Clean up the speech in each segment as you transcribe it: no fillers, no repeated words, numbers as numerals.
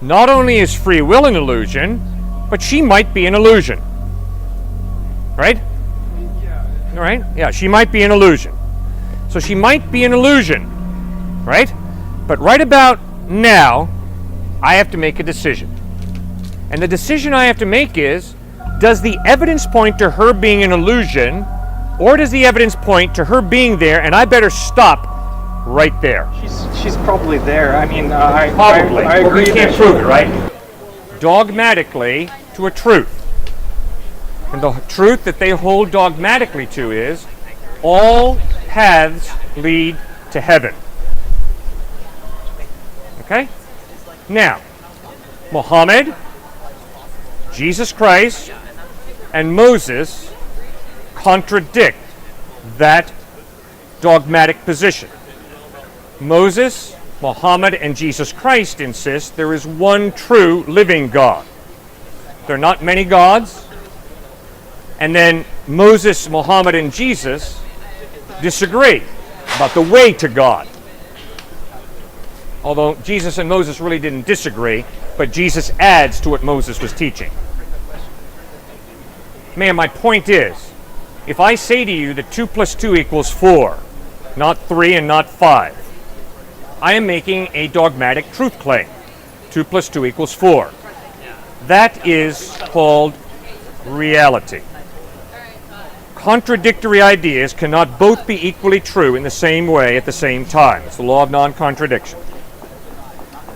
not only is free will an illusion, but she might be an illusion. Right? Right? Yeah, she might be an illusion. So she might be an illusion, right? But right about now, I have to make a decision. And the decision I have to make is, does the evidence point to her being an illusion, or does the evidence point to her being there, and I better stop right there? She's probably there. I mean, I Well, agree. you can't prove it, right? Dogmatically to a truth. And the truth that they hold dogmatically to is, all paths lead to heaven. Okay? Now, Muhammad, Jesus Christ, and Moses contradict that dogmatic position. Moses, Muhammad, and Jesus Christ insist there is one true living God. There are not many gods. And then Moses, Muhammad, and Jesus disagree about the way to God. Although Jesus and Moses really didn't disagree, but Jesus adds to what Moses was teaching. Man, my point is, if I say to you that 2 + 2 = 4, not 3 and not 5, I am making a dogmatic truth claim. 2 + 2 = 4. That is called reality. Contradictory ideas cannot both be equally true in the same way at the same time. It's the law of non-contradiction.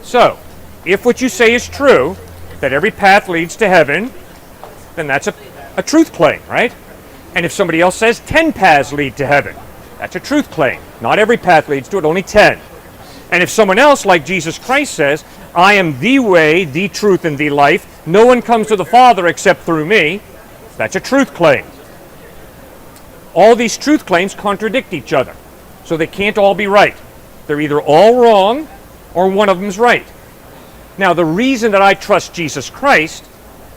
So, if what you say is true, that every path leads to heaven, then that's a truth claim, right? And if somebody else says 10 paths lead to heaven, that's a truth claim. Not every path leads to it, only 10. And if someone else, like Jesus Christ, says, I am the way, the truth, and the life, no one comes to the Father except through me, that's a truth claim. All these truth claims contradict each other, so they can't all be right. They're either all wrong or one of them's right. Now, the reason that I trust Jesus Christ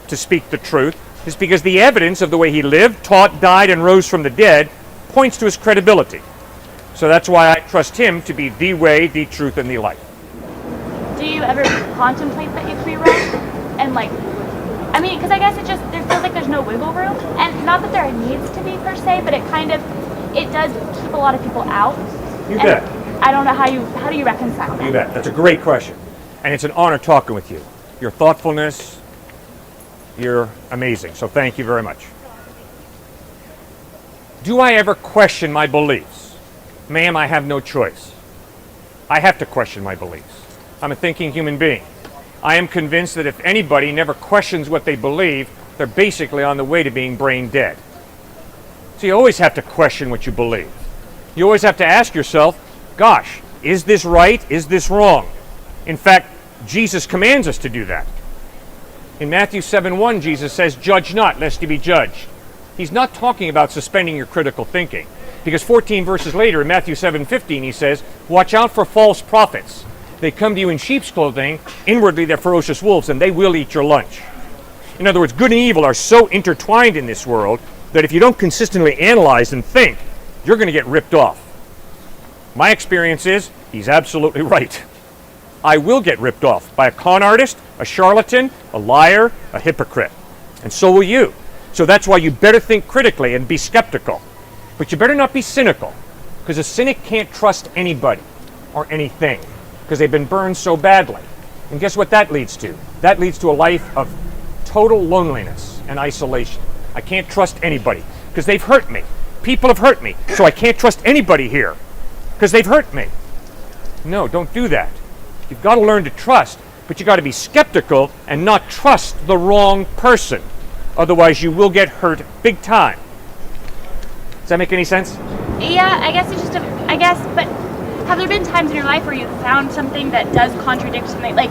to speak the truth is because the evidence of the way he lived, taught, died, and rose from the dead points to his credibility. So that's why I trust him to be the way, the truth, and the life. Do you ever contemplate that you could be right? And I mean, because I guess it feels like there's no wiggle room, and not that there needs to be per se, but it does keep a lot of people out. You bet. I don't know how do you reconcile that? You bet. That's a great question, and it's an honor talking with you. Your thoughtfulness, you're amazing. So thank you very much. Do I ever question my beliefs? Ma'am, I have no choice. I have to question my beliefs. I'm a thinking human being. I am convinced that if anybody never questions what they believe, they're basically on the way to being brain dead. So you always have to question what you believe. You always have to ask yourself, gosh, is this right? Is this wrong? In fact, Jesus commands us to do that. In Matthew 7:1, Jesus says, judge not, lest you be judged. He's not talking about suspending your critical thinking, because 14 verses later in Matthew 7:15, he says, watch out for false prophets. They come to you in sheep's clothing, inwardly they're ferocious wolves, and they will eat your lunch. In other words, good and evil are so intertwined in this world that if you don't consistently analyze and think, you're going to get ripped off. My experience is, he's absolutely right. I will get ripped off by a con artist, a charlatan, a liar, a hypocrite. And so will you. So that's why you better think critically and be skeptical. But you better not be cynical, because a cynic can't trust anybody or anything, because they've been burned so badly. And guess what that leads to? That leads to a life of total loneliness and isolation. I can't trust anybody, because they've hurt me. People have hurt me, so I can't trust anybody here, because they've hurt me. No, don't do that. You've got to learn to trust, but you've got to be skeptical and not trust the wrong person. Otherwise, you will get hurt big time. Does that make any sense? Yeah, I guess but have there been times in your life where you found something that does contradict something? Like,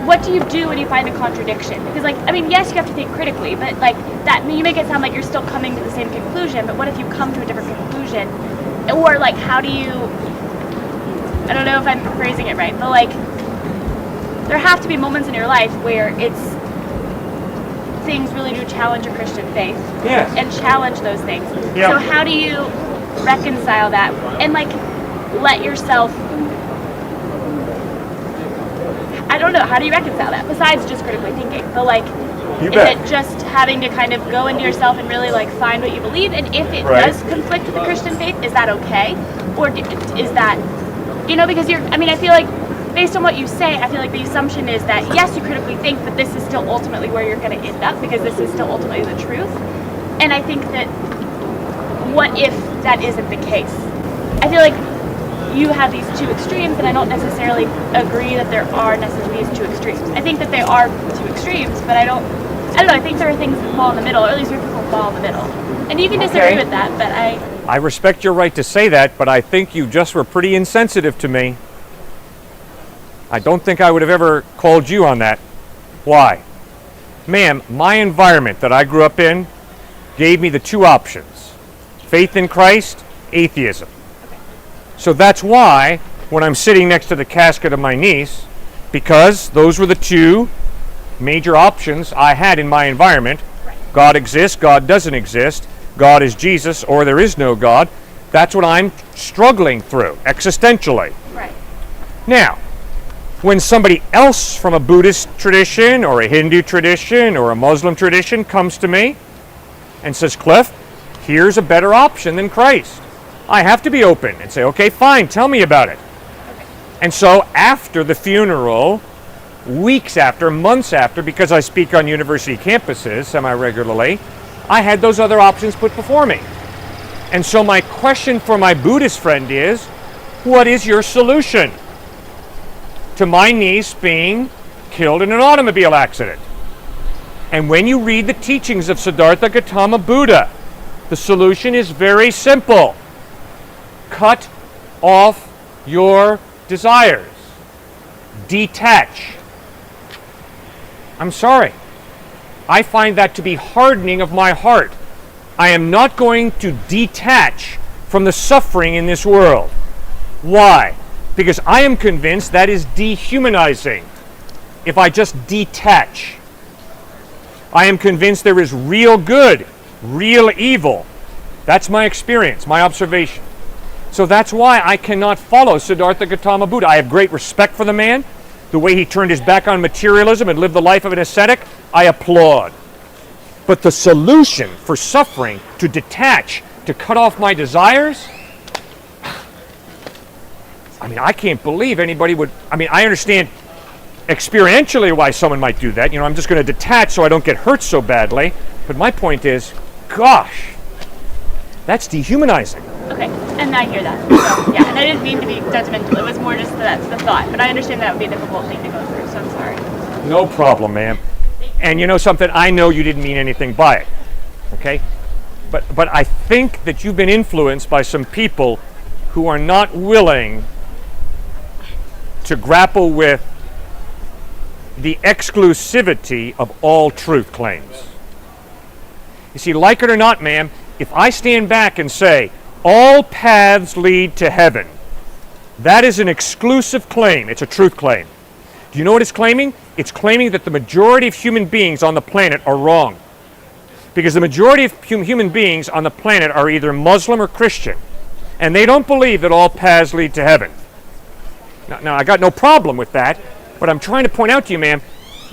what do you do when you find a contradiction? Because, yes, you have to think critically, but that, you make it sound like you're still coming to the same conclusion, but what if you come to a different conclusion? Or, how do you, I don't know if I'm phrasing it right, but, there have to be moments in your life where things really do challenge your Christian faith. Yes. And challenge those things. Yeah. So how do you reconcile that and let yourself don't know. How do you reconcile that? Besides just critically thinking, but like, You is bet. it just having to kind of go into yourself and really like find what you believe? And if it Right. does conflict with the Christian faith, is that okay? Or is that, because I feel like based on what you say, I feel like the assumption is that yes, you critically think, but this is still ultimately where you're going to end up because this is still ultimately the truth. And I think that what if that isn't the case? I feel like you have these two extremes, and I don't necessarily agree that there are necessarily these two extremes. I think that they are two extremes, but I don't know, I think there are things that fall in the middle, or at least where people fall in the middle. And you can disagree with that, but I respect your right to say that, but I think you just were pretty insensitive to me. I don't think I would have ever called you on that. Why? Ma'am, my environment that I grew up in gave me the two options: faith in Christ, atheism. So that's why when I'm sitting next to the casket of my niece, because those were the two major options I had in my environment. God exists, God doesn't exist, God is Jesus, or there is no God. That's what I'm struggling through existentially. right. Now, when somebody else from a Buddhist tradition or a Hindu tradition or a Muslim tradition comes to me and says, Cliff, here's a better option than Christ, I have to be open and say, okay, fine, tell me about it. And so after the funeral, weeks after, months after, because I speak on university campuses semi-regularly, I had those other options put before me. And so my question for my Buddhist friend is, what is your solution to my niece being killed in an automobile accident? And when you read the teachings of Siddhartha Gautama Buddha, the solution is very simple. Cut off your desires. Detach. I'm sorry. I find that to be hardening of my heart. I am not going to detach from the suffering in this world. Why? Because I am convinced that is dehumanizing if I just detach. I am convinced there is real good, real evil. That's my experience, my observation. So that's why I cannot follow Siddhartha Gautama Buddha. I have great respect for the man. The way he turned his back on materialism and lived the life of an ascetic, I applaud. But the solution for suffering, to detach, to cut off my desires, I can't believe anybody would. I understand experientially why someone might do that. I'm just going to detach so I don't get hurt so badly. But my point is, gosh, that's dehumanizing. Okay, and I hear that. So, yeah, and I didn't mean to be judgmental. It was more just that's the thought. But I understand that would be a difficult thing to go through, so I'm sorry. No problem, ma'am. And you know something? I know you didn't mean anything by it, okay? But I think that you've been influenced by some people who are not willing to grapple with the exclusivity of all truth claims. You see, like it or not, ma'am, if I stand back and say, all paths lead to heaven, that is an exclusive claim. It's a truth claim. Do you know what it's claiming? It's claiming that the majority of human beings on the planet are wrong. Because the majority of human beings on the planet are either Muslim or Christian. And they don't believe that all paths lead to heaven. Now, I got no problem with that, but I'm trying to point out to you, ma'am,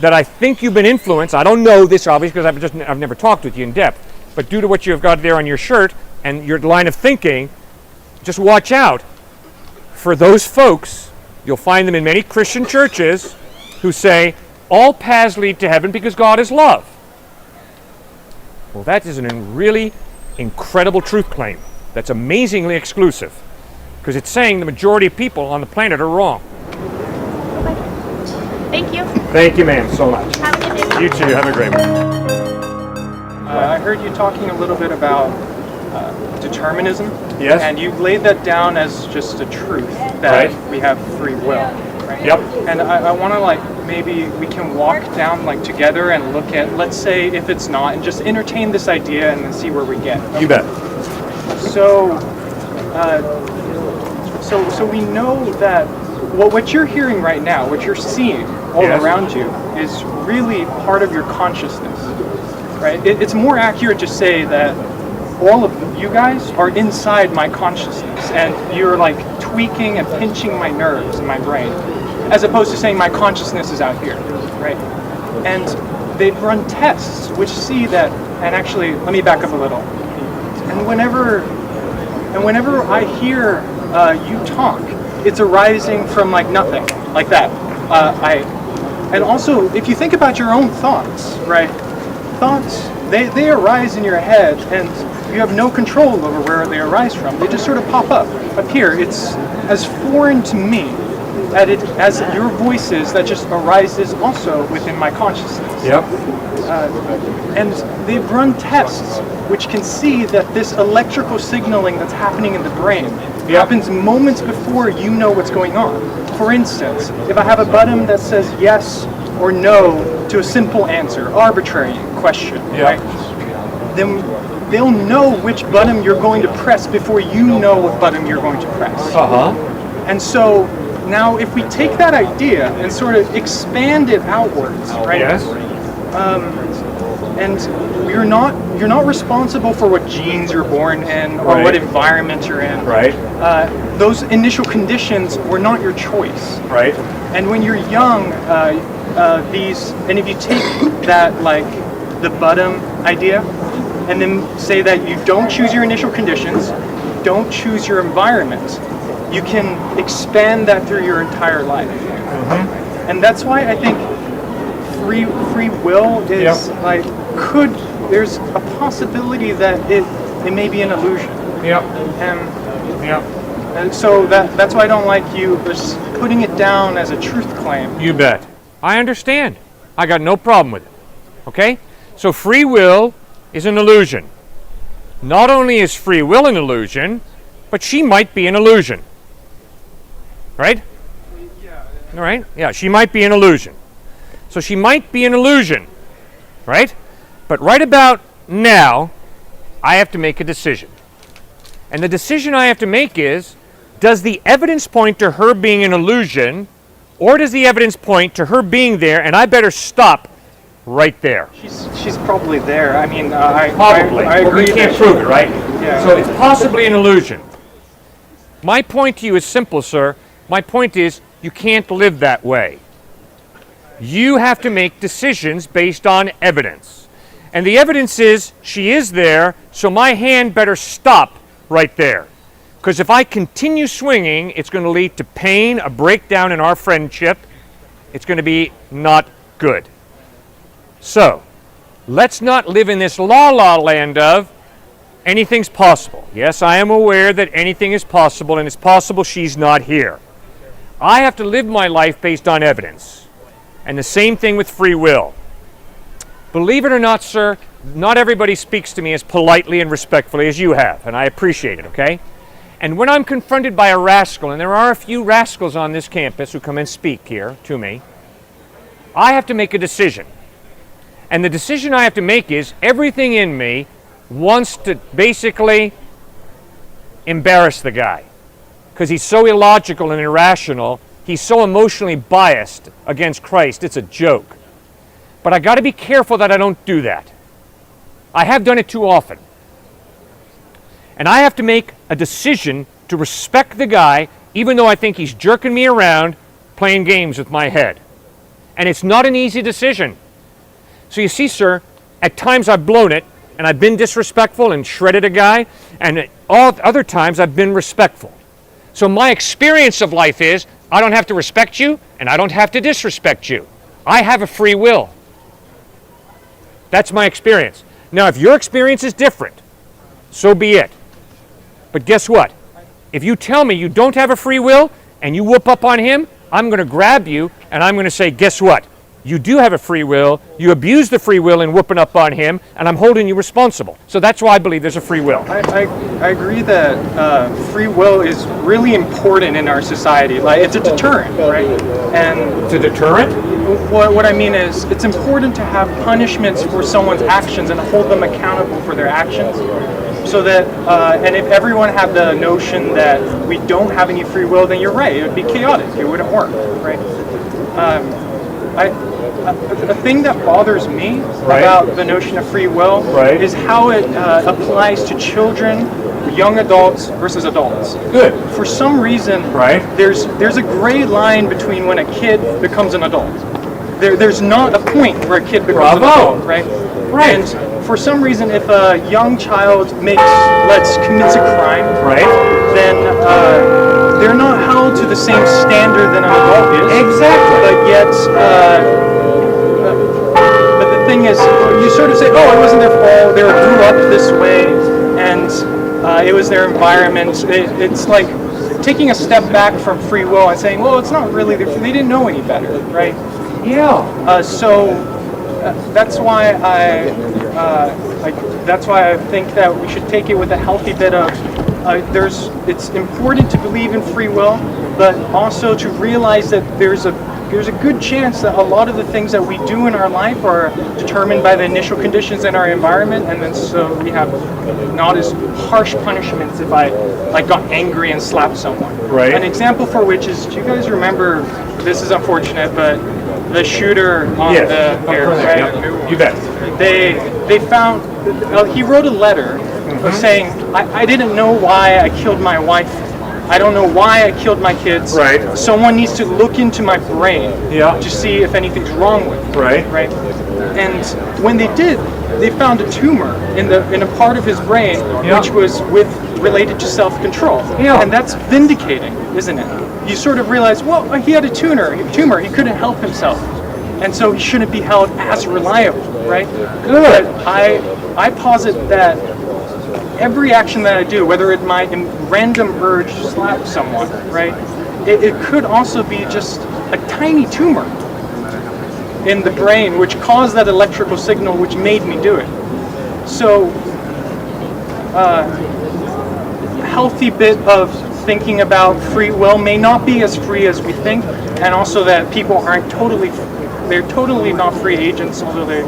that I think you've been influenced. I don't know this, obviously, because I've never talked with you in depth. But due to what you've got there on your shirt and your line of thinking, just watch out for those folks. You'll find them in many Christian churches who say, all paths lead to heaven because God is love. Well, that is a really incredible truth claim. That's amazingly exclusive. Because it's saying the majority of people on the planet are wrong. Thank you. Thank you, ma'am, so much. Have a good day. You too. Have a great one. I heard you talking a little bit about determinism. Yes. And you laid that down as just a truth that Right. we have free will. Right? Yep. And I want to maybe we can walk down together and look at, let's say if it's not, and just entertain this idea and then see where we get. You bet. So, so we know that what you're hearing right now, what you're seeing all Yes. around you, is really part of your consciousness, right? It's more accurate to say that all of you guys are inside my consciousness, and you're tweaking and pinching my nerves in my brain. as opposed to saying my consciousness is out here, right? And they've run tests which see that, and actually, let me back up a little. And whenever I hear you talk, it's arising from like nothing, like that. And also, if you think about your own thoughts, right? Thoughts, they arise in your head, and you have no control over where they arise from. They just sort of pop up, appear. It's as foreign to me as your voices that just arises also within my consciousness. Yep. And they've run tests which can see that this electrical signaling that's happening in the brain happens moments before you know what's going on. For instance, if I have a button that says yes or no to a simple answer, arbitrary question, right? Then they'll know which button you're going to press before you know what button you're going to press. And so now if we take that idea and sort of expand it outwards, right? Yes. And you're not responsible for what genes you're born in or what environment you're in. Right. Those initial conditions were not your choice. Right. And when you're young, and if you take that like the bottom idea, and then say that you don't choose your initial conditions, don't choose your environment, you can expand that through your entire life. And that's why I think free will is like there's a possibility that it may be an illusion. And so that's why I don't like you just putting it down as a truth claim. You bet. I understand. I got no problem with it. Okay? So free will is an illusion. Not only is free will an illusion, but she might be an illusion. Right? All right? Yeah, she might be an illusion. So she might be an illusion. Right? But right about now, I have to make a decision. And the decision I have to make is, does the evidence point to her being an illusion, or does the evidence point to her being there, and I better stop right there? She's probably there. I mean, I agree. You can't prove it, right? Yeah. So it's possibly an illusion. My point to you is simple, sir. My point is, you can't live that way. You have to make decisions based on evidence. And the evidence is, she is there, so my hand better stop right there. Because if I continue swinging, it's going to lead to pain, a breakdown in our friendship. It's going to be not good. So, let's not live in this la-la land of anything's possible. Yes, I am aware that anything is possible, and it's possible she's not here. I have to live my life based on evidence. And the same thing with free will. Believe it or not, sir, not everybody speaks to me as politely and respectfully as you have, and I appreciate it, okay? And when I'm confronted by a rascal, and there are a few rascals on this campus who come and speak here to me, I have to make a decision. And the decision I have to make is, everything in me wants to basically embarrass the guy. Because he's so illogical and irrational, he's so emotionally biased against Christ, it's a joke. But I got to be careful that I don't do that. I have done it too often. And I have to make a decision to respect the guy, even though I think he's jerking me around, playing games with my head. And it's not an easy decision. So you see, sir, at times I've blown it, and I've been disrespectful and shredded a guy, and all other times I've been respectful. So my experience of life is, I don't have to respect you, and I don't have to disrespect you. I have a free will. That's my experience. Now, if your experience is different, so be it. But guess what? If you tell me you don't have a free will and you whoop up on him, I'm going to grab you and I'm going to say, guess what? You do have a free will. You abuse the free will in whooping up on him, and I'm holding you responsible. So that's why I believe there's a free will. I agree that free will is really important in our society. Like, it's a deterrent, right? And it's a deterrent? What I mean is, it's important to have punishments for someone's actions and hold them accountable for their actions. So that, and if everyone had the notion that we don't have any free will, then you're right, it would be chaotic, it wouldn't work, right? A thing that bothers me about the notion of free will is how it applies to children, young adults versus adults. Good. for some reason, Right. there's a gray line between when a kid becomes an adult. There's not a point where a kid becomes an Bravo. adult, right? Right. And for some reason, if a young child commits a crime, Right. then they're not held to the same standard that an adult is. Exactly. But yet, but the thing is, you sort of say, oh, it wasn't their fault. They grew up this way, and it was their environment. It's like taking a step back from free will and saying, well, it's not really they didn't know any better, right? Yeah. That's why I think that we should take it with a healthy bit of it's important to believe in free will, but also to realize that there's a good chance that a lot of the things that we do in our life are determined by the initial conditions in our environment, and then so we have not as harsh punishments if I got angry and slapped someone. Right. An example for which is, do you guys remember, this is unfortunate, but the shooter on Yes. the air, right? Yep. You bet. They found, he wrote a letter saying, I didn't know why I killed my wife. I don't know why I killed my kids. Right. Someone needs to look into my brain Yeah. to see if anything's wrong with it. Right. Right. And when they did, they found a tumor in a part of his brain Yeah. which was related to self-control. Yeah. And that's vindicating, isn't it? You sort of realize, well, he had a tumor. He couldn't help himself, and so he shouldn't be held as reliable, right? Good. But I posit that every action that I do, whether it might in random urge slap someone, right? It could also be just a tiny tumor in the brain which caused that electrical signal which made me do it. So a healthy bit of thinking about free will may not be as free as we think, and also that people aren't they're totally not free agents, although they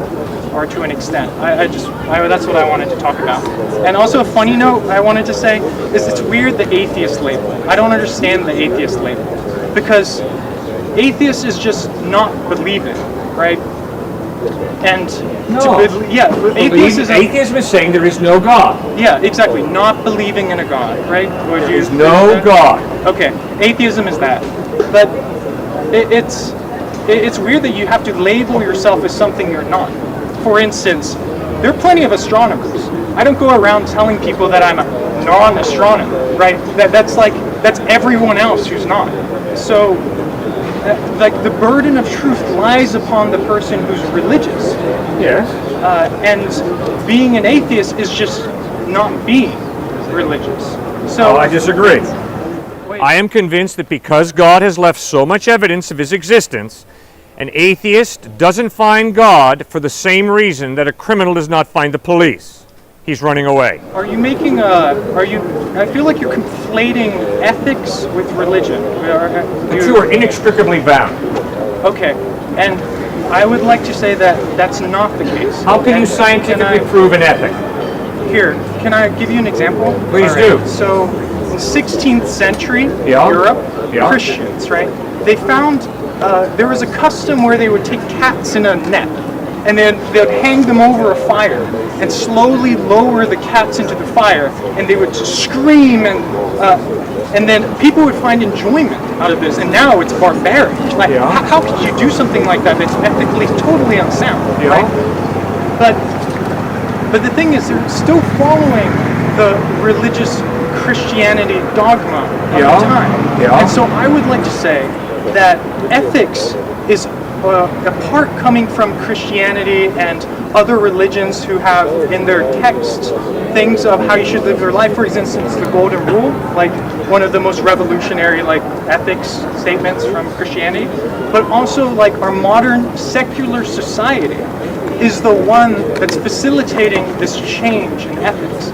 are to an extent. That's what I wanted to talk about. And also a funny note I wanted to say is it's weird, the atheist label. I don't understand the atheist label, because atheist is just not believing, right? And Atheism is saying there is no God. yeah, exactly, not believing in a God, right? Would you There's no God. Okay, atheism is that, but it's weird that you have to label yourself as something you're not. For instance, there are plenty of astronomers. I don't go around telling people that I'm a non-astronomer, right? That's everyone else who's not. So, the burden of truth lies upon the person who's religious. Yes. And being an atheist is just not being religious. So I disagree. I am convinced that because God has left so much evidence of his existence, an atheist doesn't find God for the same reason that a criminal does not find the police. He's running away. I feel like you're conflating ethics with religion. The two are inextricably bound. Okay, and I would like to say that that's not the case. How can you And scientifically prove an ethic? Here, can I give you an example? Please All right. do. So, in 16th century Yeah. Europe, Yeah. Christians, right? They found there was a custom where they would take cats in a net, and then they'd hang them over a fire and slowly lower the cats into the fire, and they would scream, and then people would find enjoyment out of this. And now it's barbaric. Like, Yeah. how could you do something like that? That's ethically totally unsound, Yeah. right? But the thing is, they're still following the religious Christianity dogma of Yeah. the time. Yeah. And so I would like to say that ethics is a part coming from Christianity and other religions who have in their texts things of how you should live your life. For instance, the Golden Rule, like one of the most revolutionary ethics statements from Christianity. But also our modern secular society is the one that's facilitating this change in ethics.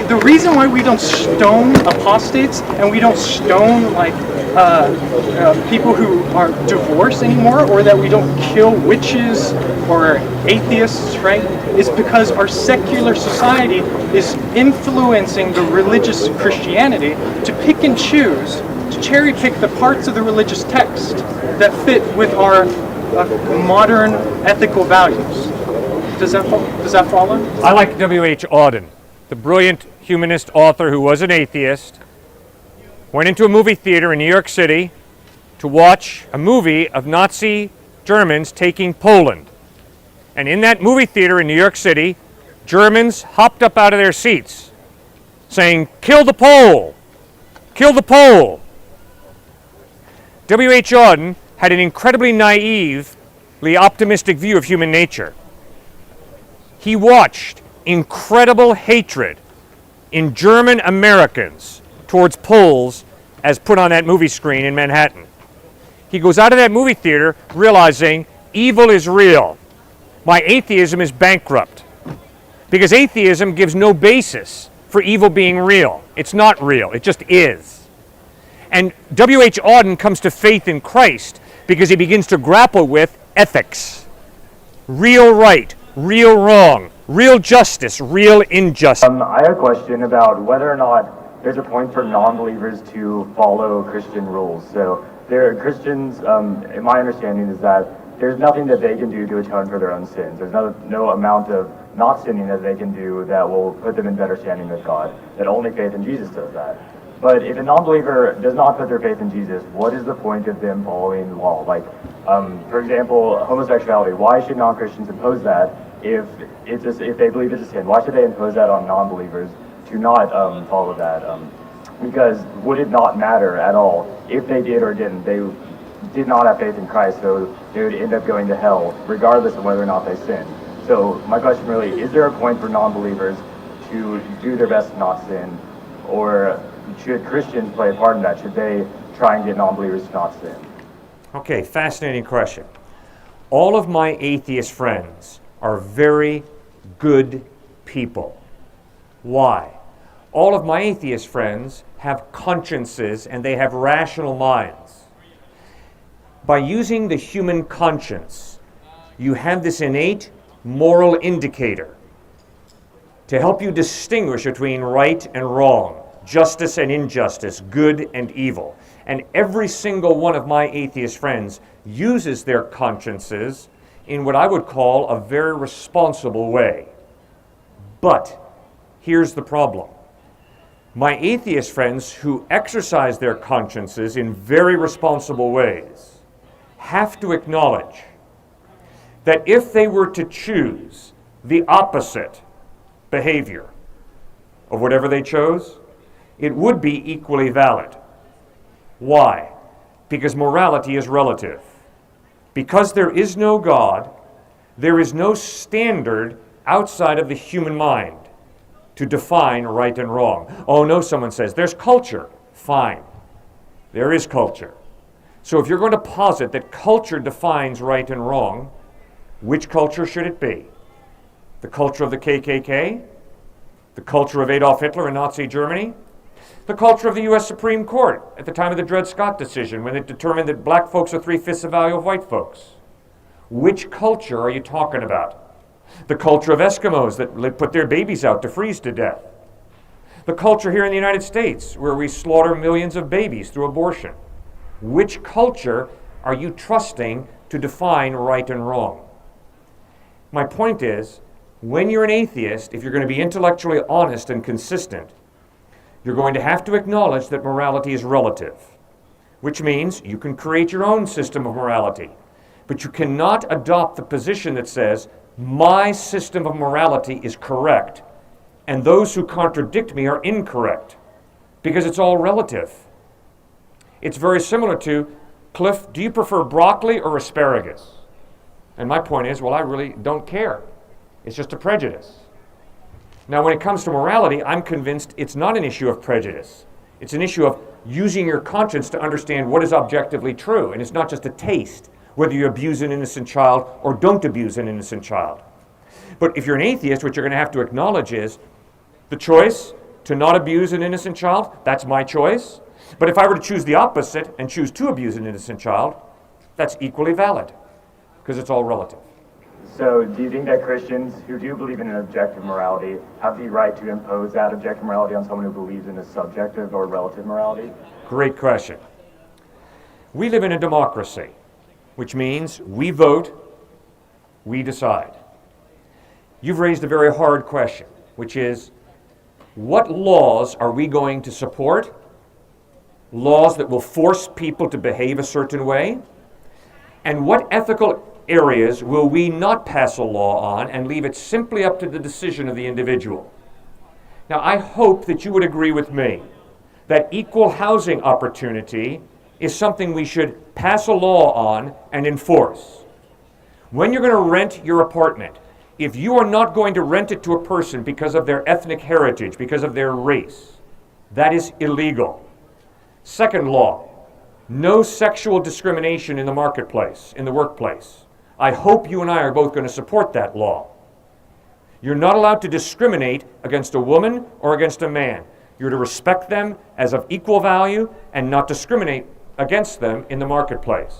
The reason why we don't stone apostates and we don't stone people who are divorced anymore, or that we don't kill witches or atheists, right, is because our secular society is influencing the religious Christianity to pick and choose, to cherry pick the parts of the religious text that fit with our modern ethical values. Does that follow? I like W.H. Auden, the brilliant humanist author who was an atheist, went into a movie theater in New York City to watch a movie of Nazi Germans taking Poland. And in that movie theater in New York City, Germans hopped up out of their seats saying, "Kill the Pole! Kill the Pole!" W.H. Auden had an incredibly naively optimistic view of human nature. He watched incredible hatred in German Americans towards Poles as put on that movie screen in Manhattan. He goes out of that movie theater realizing evil is real. My atheism is bankrupt. Because atheism gives no basis for evil being real. It's not real, it just is. And W.H. Auden comes to faith in Christ because he begins to grapple with ethics. Real right, real wrong, real justice, real injustice. I have a question about whether or not there's a point for non-believers to follow Christian rules. So there are Christians, in my understanding, is that there's nothing that they can do to atone for their own sins. There's no amount of not sinning that they can do that will put them in better standing with God, that only faith in Jesus does that. But if a non-believer does not put their faith in Jesus, what is the point of them following the law? Like, for example, homosexuality. Why should non-Christians impose that if they believe it's a sin? Why should they impose that on non-believers to not follow that? Because would it not matter at all if they did or didn't? They did not have faith in Christ, so they would end up going to hell regardless of whether or not they sinned. So my question really, is there a point for non-believers to do their best to not sin? Or should Christians play a part in that? Should they try and get non-believers to not sin? Okay, fascinating question. All of my atheist friends are very good people. Why? All of my atheist friends have consciences and they have rational minds. By using the human conscience, you have this innate moral indicator to help you distinguish between right and wrong, justice and injustice, good and evil. And every single one of my atheist friends uses their consciences in what I would call a very responsible way. But here's the problem. My atheist friends who exercise their consciences in very responsible ways have to acknowledge that if they were to choose the opposite behavior of whatever they chose, it would be equally valid. Why? Because morality is relative. Because there is no God, there is no standard outside of the human mind to define right and wrong. Oh no, someone says, there's culture. Fine. There is culture. So if you're going to posit that culture defines right and wrong, which culture should it be? The culture of the KKK? The culture of Adolf Hitler in Nazi Germany? The culture of the U.S. Supreme Court at the time of the Dred Scott decision when it determined that black folks are 3/5 the value of white folks? Which culture are you talking about? The culture of Eskimos that put their babies out to freeze to death? The culture here in the United States where we slaughter millions of babies through abortion? Which culture are you trusting to define right and wrong? My point is, when you're an atheist, if you're going to be intellectually honest and consistent, you're going to have to acknowledge that morality is relative, which means you can create your own system of morality, but you cannot adopt the position that says, my system of morality is correct, and those who contradict me are incorrect, because it's all relative. It's very similar to, Cliff, do you prefer broccoli or asparagus? And my point is, well, I really don't care. It's just a prejudice. Now, when it comes to morality, I'm convinced it's not an issue of prejudice. It's an issue of using your conscience to understand what is objectively true. And it's not just a taste, whether you abuse an innocent child or don't abuse an innocent child. But if you're an atheist, what you're going to have to acknowledge is the choice to not abuse an innocent child, that's my choice. But if I were to choose the opposite and choose to abuse an innocent child, that's equally valid, because it's all relative. So do you think that Christians who do believe in an objective morality have the right to impose that objective morality on someone who believes in a subjective or relative morality? Great question. We live in a democracy, which means we vote, we decide. You've raised a very hard question, which is, what laws are we going to support? laws that will force people to behave a certain way? And what ethical areas will we not pass a law on and leave it simply up to the decision of the individual? Now, I hope that you would agree with me that equal housing opportunity is something we should pass a law on and enforce. When you're going to rent your apartment, if you are not going to rent it to a person because of their ethnic heritage, because of their race, that is illegal. Second law, no sexual discrimination in the marketplace, in the workplace. I hope you and I are both going to support that law. You're not allowed to discriminate against a woman or against a man. You're to respect them as of equal value and not discriminate against them in the marketplace.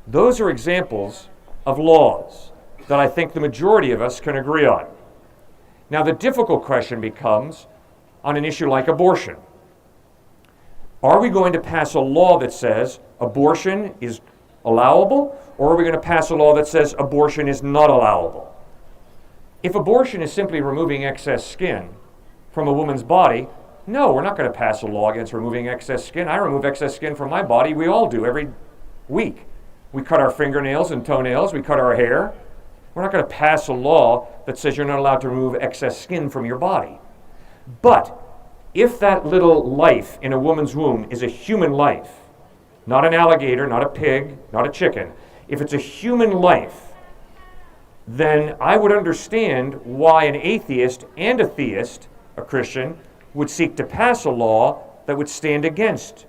Those are examples of laws that I think the majority of us can agree on. Now, the difficult question becomes on an issue like abortion. Are we going to pass a law that says abortion is allowable, or are we going to pass a law that says abortion is not allowable? If abortion is simply removing excess skin from a woman's body, no, we're not going to pass a law against removing excess skin. I remove excess skin from my body. We all do every week. We cut our fingernails and toenails. We cut our hair. We're not going to pass a law that says you're not allowed to remove excess skin from your body. But if that little life in a woman's womb is a human life, not an alligator, not a pig, not a chicken, if it's a human life, then I would understand why an atheist and a theist, a Christian, would seek to pass a law that would stand against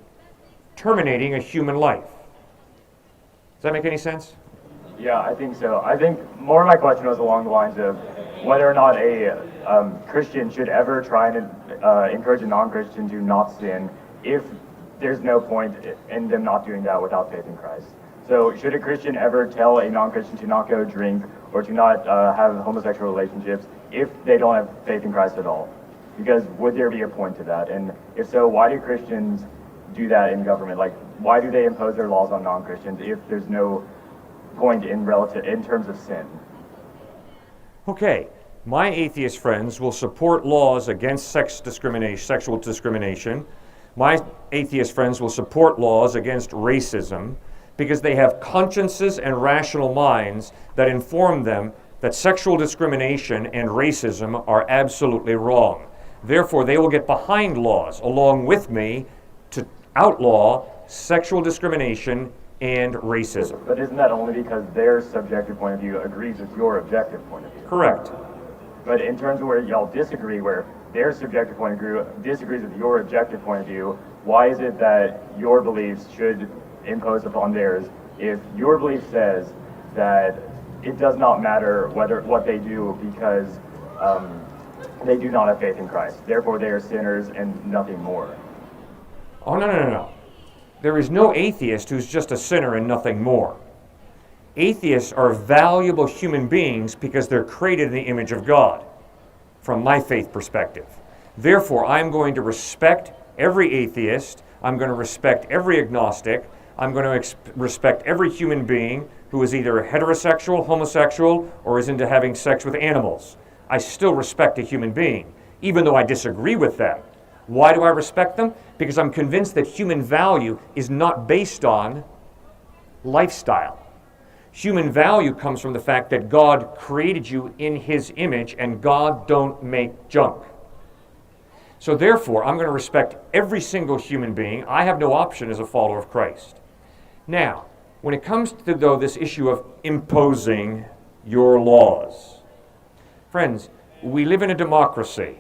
terminating a human life. Does that make any sense? Yeah, I think so. I think more of my question was along the lines of whether or not a Christian should ever try and encourage a non-Christian to not sin if there's no point in them not doing that without faith in Christ. So should a Christian ever tell a non-Christian to not go drink or to not have homosexual relationships if they don't have faith in Christ at all? Because would there be a point to that? And if so, why do Christians do that in government? Like, why do they impose their laws on non-Christians if there's no point in terms of sin? Okay, my atheist friends will support laws against sexual discrimination. My atheist friends will support laws against racism because they have consciences and rational minds that inform them that sexual discrimination and racism are absolutely wrong. Therefore, they will get behind laws along with me to outlaw sexual discrimination and racism. But isn't that only because their subjective point of view agrees with your objective point of view? Correct. But in terms of where y'all disagree, where their subjective point of view disagrees with your objective point of view, why is it that your beliefs should impose upon theirs if your belief says that it does not matter what they do because they do not have faith in Christ. Therefore, they are sinners and nothing more. Oh, no. There is no atheist who's just a sinner and nothing more. Atheists are valuable human beings because they're created in the image of God, from my faith perspective. Therefore, I'm going to respect every atheist. I'm going to respect every agnostic. I'm going to respect every human being who is either heterosexual, homosexual, or is into having sex with animals. I still respect a human being, even though I disagree with them. Why do I respect them? Because I'm convinced that human value is not based on lifestyle. Human value comes from the fact that God created you in His image, and God don't make junk. So therefore, I'm going to respect every single human being. I have no option as a follower of Christ. Now, when it comes to, though, this issue of imposing your laws, friends, we live in a democracy,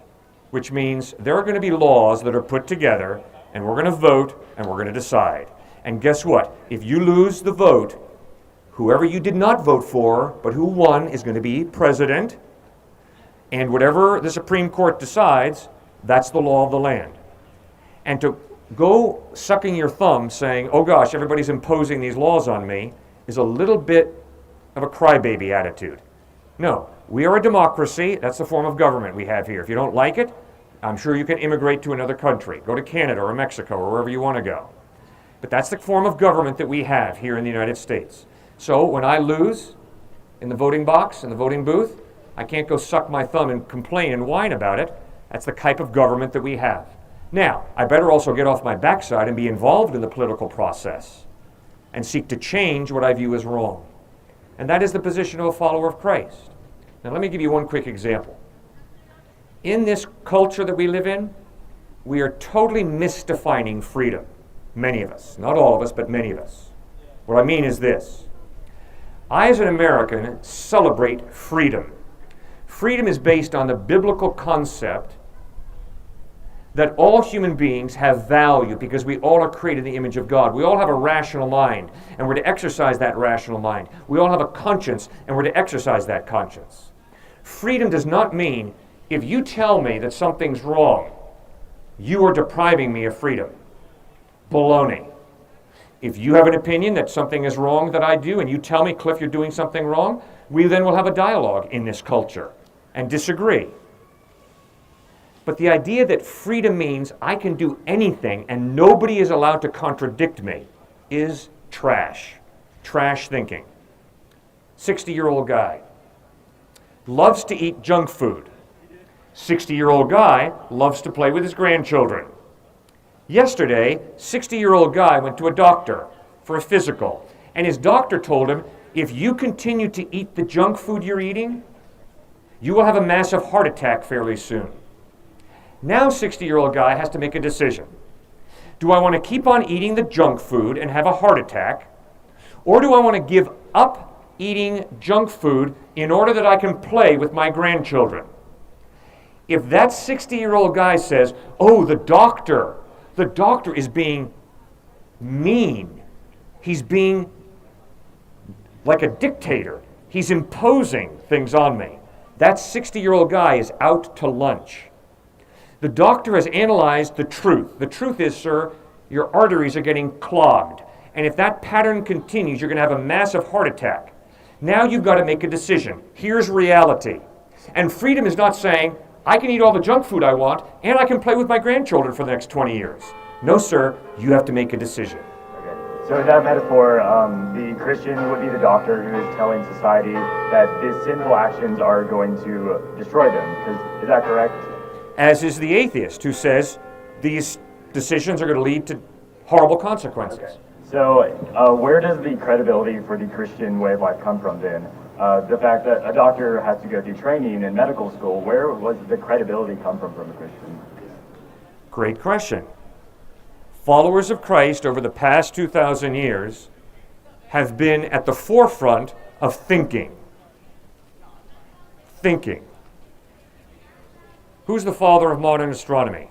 which means there are going to be laws that are put together, and we're going to vote, and we're going to decide. And guess what? If you lose the vote, whoever you did not vote for, but who won, is going to be president, and whatever the Supreme Court decides, that's the law of the land. And to go sucking your thumb saying, oh gosh, everybody's imposing these laws on me, is a little bit of a crybaby attitude. No, we are a democracy. That's the form of government we have here. If you don't like it, I'm sure you can immigrate to another country. Go to Canada or Mexico or wherever you want to go. But that's the form of government that we have here in the United States. So when I lose in the voting box, in the voting booth, I can't go suck my thumb and complain and whine about it. That's the type of government that we have. Now, I better also get off my backside and be involved in the political process and seek to change what I view as wrong. And that is the position of a follower of Christ. Now, let me give you one quick example. In this culture that we live in, we are totally misdefining freedom. Many of us. Not all of us, but many of us. What I mean is this. I, as an American, celebrate freedom. Freedom is based on the biblical concept that all human beings have value because we all are created in the image of God. We all have a rational mind, and we're to exercise that rational mind. We all have a conscience, and we're to exercise that conscience. Freedom does not mean if you tell me that something's wrong, you are depriving me of freedom. Baloney. If you have an opinion that something is wrong that I do, and you tell me, Cliff, you're doing something wrong, we then will have a dialogue in this culture and disagree. But the idea that freedom means I can do anything and nobody is allowed to contradict me is trash. Trash thinking. 60-year-old guy. Loves to eat junk food. 60-year-old guy loves to play with his grandchildren. Yesterday, 60-year-old guy went to a doctor for a physical, and his doctor told him, if you continue to eat the junk food you're eating, you will have a massive heart attack fairly soon. Now 60-year-old guy has to make a decision. Do I want to keep on eating the junk food and have a heart attack, or do I want to give up eating junk food in order that I can play with my grandchildren? If that 60-year-old guy says, oh, the doctor is being mean. He's being like a dictator. He's imposing things on me. That 60-year-old guy is out to lunch. The doctor has analyzed the truth. The truth is, sir, your arteries are getting clogged. And if that pattern continues, you're going to have a massive heart attack. Now you've got to make a decision. Here's reality. And freedom is not saying, I can eat all the junk food I want, and I can play with my grandchildren for the next 20 years. No, sir, you have to make a decision. Okay. So in that metaphor, the Christian would be the doctor who is telling society that these sinful actions are going to destroy them. Is that correct? As is the atheist who says these decisions are going to lead to horrible consequences. Okay. So where does the credibility for the Christian way of life come from then? The fact that a doctor has to go through training in medical school, where was the credibility come from a Christian? Great question. Followers of Christ over the past 2,000 years have been at the forefront of thinking. Thinking. Who's the father of modern astronomy?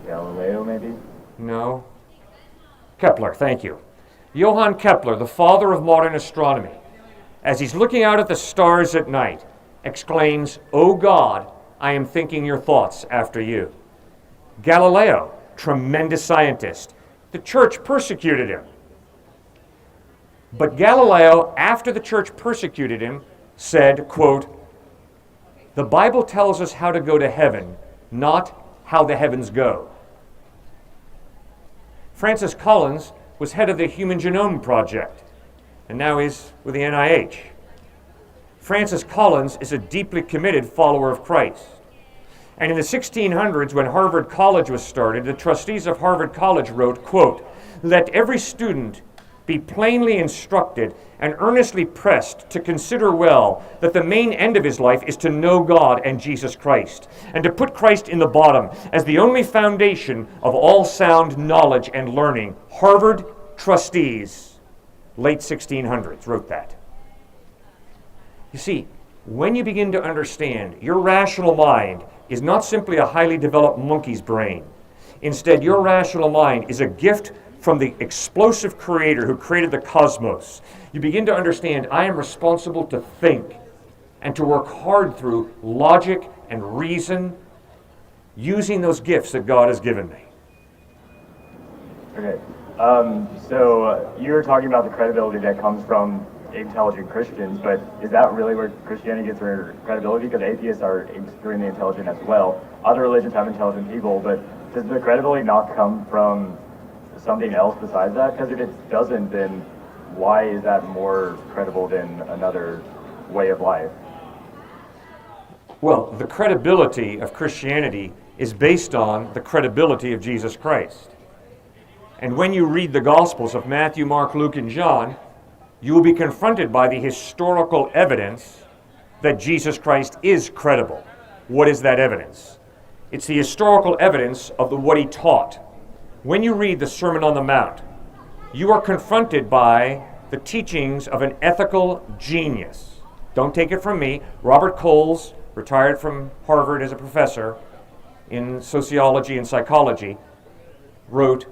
Galileo, maybe? No. Kepler, thank you. Johann Kepler, the father of modern astronomy, as he's looking out at the stars at night, exclaims, "O God, I am thinking your thoughts after you." Galileo, tremendous scientist. The church persecuted him. But Galileo, after the church persecuted him, said, quote, "The Bible tells us how to go to heaven, not how the heavens go." Francis Collins was head of the Human Genome Project, and now he's with the NIH. Francis Collins is a deeply committed follower of Christ. And in the 1600s, when Harvard College was started, the trustees of Harvard College wrote, quote, "Let every student be plainly instructed and earnestly pressed to consider well that the main end of his life is to know God and Jesus Christ, and to put Christ in the bottom as the only foundation of all sound knowledge and learning." Harvard trustees, late 1600s, wrote that. You see, when you begin to understand your rational mind is not simply a highly developed monkey's brain. Instead, your rational mind is a gift from the explosive creator who created the cosmos. You begin to understand I am responsible to think and to work hard through logic and reason using those gifts that God has given me. Okay. So you were talking about the credibility that comes from intelligent Christians, but is that really where Christianity gets their credibility? Because atheists are extremely intelligent as well. Other religions have intelligent people, but does the credibility not come from something else besides that? Because if it doesn't, then why is that more credible than another way of life? Well, the credibility of Christianity is based on the credibility of Jesus Christ. And when you read the Gospels of Matthew, Mark, Luke, and John, you will be confronted by the historical evidence that Jesus Christ is credible. What is that evidence? It's the historical evidence of what he taught. When you read the Sermon on the Mount, you are confronted by the teachings of an ethical genius. Don't take it from me. Robert Coles, retired from Harvard as a professor in sociology and psychology, wrote,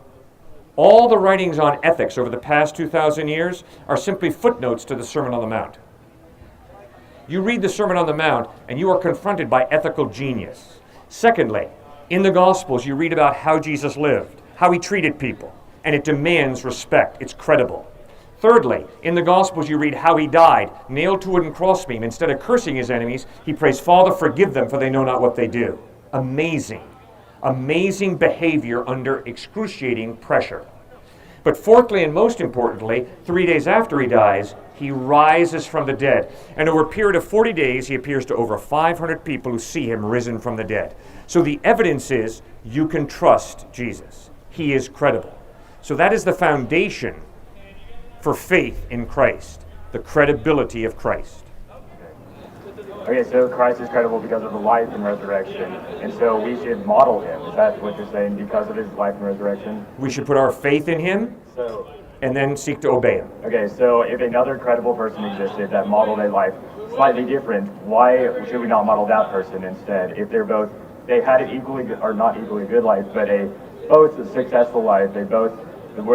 "All the writings on ethics over the past 2,000 years are simply footnotes to the Sermon on the Mount." You read the Sermon on the Mount and you are confronted by ethical genius. Secondly, in the Gospels you read about how Jesus lived, how he treated people, and it demands respect. It's credible. Thirdly, in the Gospels you read how he died, nailed to a wooden crossbeam. Instead of cursing his enemies, he prays, "Father, forgive them, for they know not what they do." Amazing. Amazing behavior under excruciating pressure. But fourthly and most importantly, 3 days after he dies, he rises from the dead. And over a period of 40 days, he appears to over 500 people who see him risen from the dead. So the evidence is you can trust Jesus. He is credible. So that is the foundation for faith in Christ, the credibility of Christ. Okay, so Christ is credible because of the life and resurrection, and so we should model him. Is that what you're saying, because of his life and resurrection? We should put our faith in him and then seek to obey him. Okay, so if another credible person existed that modeled a life slightly different, why should we not model that person instead? If they had an equally good, or not equally good life, but both a successful life, they both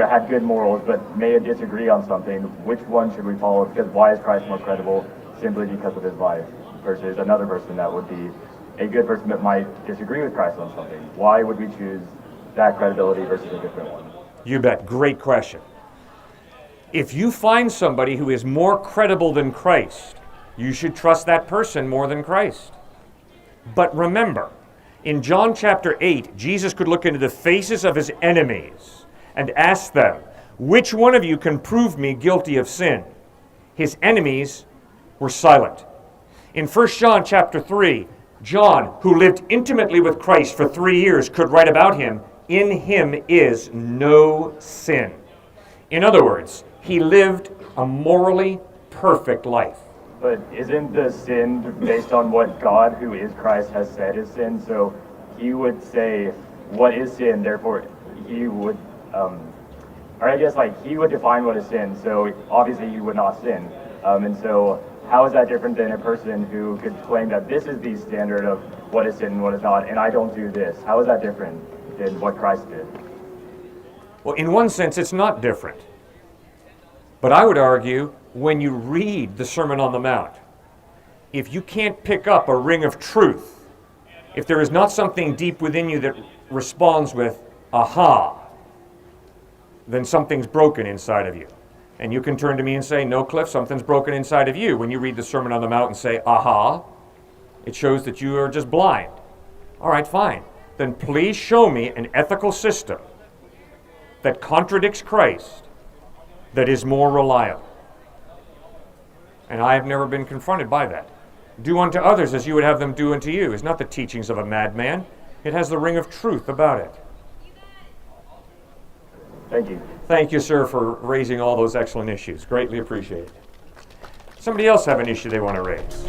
had good morals, but may disagree on something, which one should we follow? Because why is Christ more credible simply because of his life versus another person that would be a good person that might disagree with Christ on something? Why would we choose that credibility versus a different one? You bet. Great question. If you find somebody who is more credible than Christ, you should trust that person more than Christ. But remember, in John chapter 8, Jesus could look into the faces of his enemies and ask them, "Which one of you can prove me guilty of sin?" His enemies were silent. In 1 John chapter 3, John, who lived intimately with Christ for 3 years, could write about him, "In him is no sin." In other words, he lived a morally perfect life. But isn't the sin based on what God, who is Christ, has said is sin? So he would say, what is sin? Therefore, he would, or I guess he would define what is sin. So obviously he would not sin. And so how is that different than a person who could claim that this is the standard of what is sin and what is not, and I don't do this? How is that different than what Christ did? Well, in one sense, it's not different. But I would argue, when you read the Sermon on the Mount, if you can't pick up a ring of truth, if there is not something deep within you that responds with, aha, then something's broken inside of you. And you can turn to me and say, "No, Cliff, something's broken inside of you." When you read the Sermon on the Mount and say, aha, it shows that you are just blind. All right, fine. Then please show me an ethical system that contradicts Christ that is more reliable. And I have never been confronted by that. Do unto others as you would have them do unto you is not the teachings of a madman. It has the ring of truth about it. Thank you. Thank you, sir, for raising all those excellent issues. Greatly appreciated. Somebody else have an issue they want to raise?